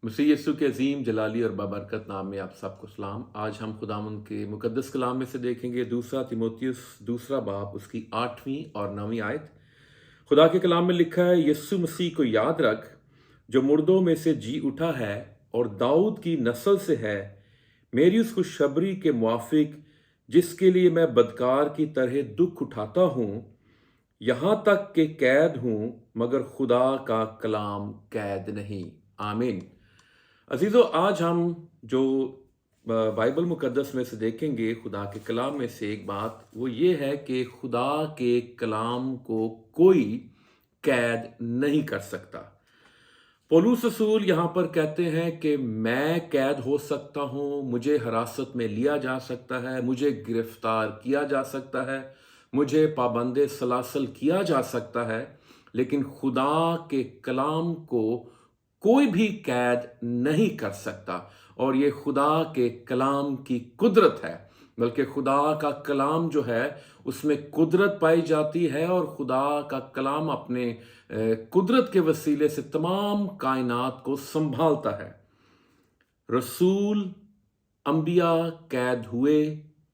मसीह यीशु के अजीम जलाली और बाबरकत नाम में आप सबको सलाम। आज हम खुदावंद के मुकद्दस कलाम में से देखेंगे दूसरा तिमोथियुस दूसरा बाब उसकी 8वीं और 9वीं आयत। खुदा के कलाम में लिखा है, यीशु मसीह को याद रख जो मुर्दों में से जी उठा है और दाऊद की नस्ल से है, मेरी उस खुशखबरी के मुआफिक जिसके लिए मैं बदकार की तरह दुख उठाता हूँ, यहाँ तक कि कैद हूँ मगर खुदा का कलाम कैद नहीं। आमीन। अजीज़ो, आज हम जो बाइबल मुकद्दस में से देखेंगे खुदा के कलाम में से एक बात वो ये है कि खुदा के कलाम को कोई कैद नहीं कर सकता। पौलुस रसूल यहाँ पर कहते हैं कि मैं कैद हो सकता हूँ, मुझे हिरासत में लिया जा सकता है, मुझे गिरफ्तार किया जा सकता है, मुझे पाबंदे सलासल किया जा सकता है, लेकिन खुदा के कलाम को कोई भी कैद नहीं कर सकता। और ये खुदा के कलाम की कुदरत है, बल्कि खुदा का कलाम जो है उसमें कुदरत पाई जाती है और खुदा का कलाम अपने कुदरत के वसीले से तमाम कायनात को संभालता है। रसूल अंबिया कैद हुए,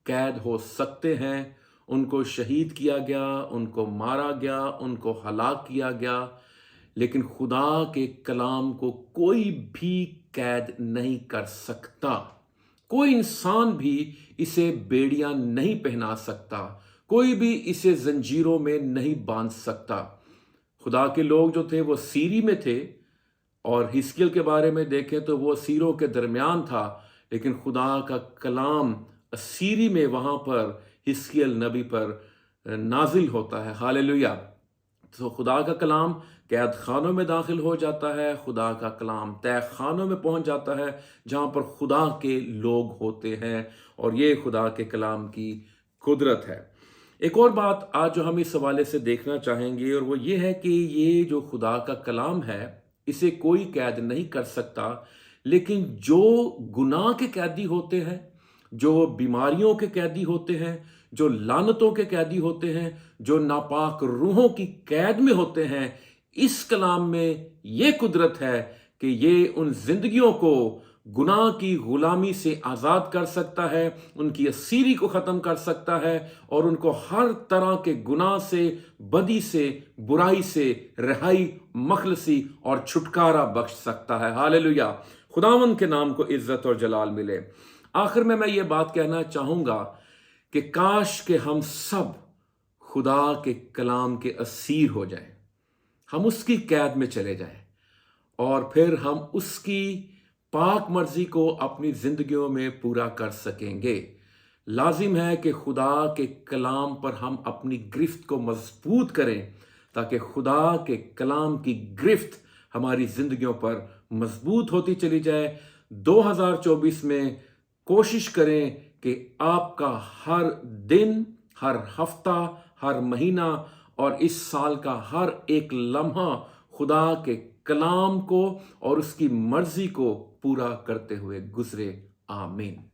कैद हो सकते हैं, उनको शहीद किया गया, उनको मारा गया, उनको हलाक किया गया, लेकिन खुदा के कलाम को कोई भी कैद नहीं कर सकता। कोई इंसान भी इसे बेड़ियां नहीं पहना सकता, कोई भी इसे जंजीरों में नहीं बांध सकता। खुदा के लोग जो थे वो सीरी में थे, और हिस्कियल के बारे में देखें तो वो असीरों के दरमियान था, लेकिन खुदा का कलाम असीरी में वहां पर हिस्कियल नबी पर नाजिल होता है। हालेलुया। तो खुदा का कलाम कैद खानों में दाखिल हो जाता है, खुदा का कलाम तय खानों में पहुंच जाता है जहां पर खुदा के लोग होते हैं, और ये खुदा के कलाम की कुदरत है। एक और बात आज जो हम इस हवाले से देखना चाहेंगे, और वो ये है कि ये जो खुदा का कलाम है इसे कोई कैद नहीं कर सकता, लेकिन जो गुनाह के कैदी होते हैं, जो बीमारियों के कैदी होते हैं, जो लानतों के कैदी होते हैं, जो नापाक रूहों की कैद में होते हैं, इस कलाम में ये कुदरत है कि ये उन जिंदगियों को गुनाह की गुलामी से आज़ाद कर सकता है, उनकी असीरी को ख़त्म कर सकता है, और उनको हर तरह के गुनाह से, बदी से, बुराई से रिहाई, मखलसी और छुटकारा बख्श सकता है। हालेलुया। खुदावंद के नाम को इज्जत और जलाल मिले। आखिर में मैं ये बात कहना चाहूँगा कि काश के हम सब खुदा के कलाम के असीर हो जाएं, हम उसकी कैद में चले जाएं, और फिर हम उसकी पाक मर्जी को अपनी जिंदगियों में पूरा कर सकेंगे। लाजिम है कि खुदा के कलाम पर हम अपनी गिरफ्त को मजबूत करें, ताकि खुदा के कलाम की गिरफ्त हमारी जिंदगियों पर मजबूत होती चली जाए। 2024 में कोशिश करें कि आपका हर दिन, हर हफ्ता, हर महीना और इस साल का हर एक लम्हा खुदा के कलाम को और उसकी मर्जी को पूरा करते हुए गुजरे। आमीन।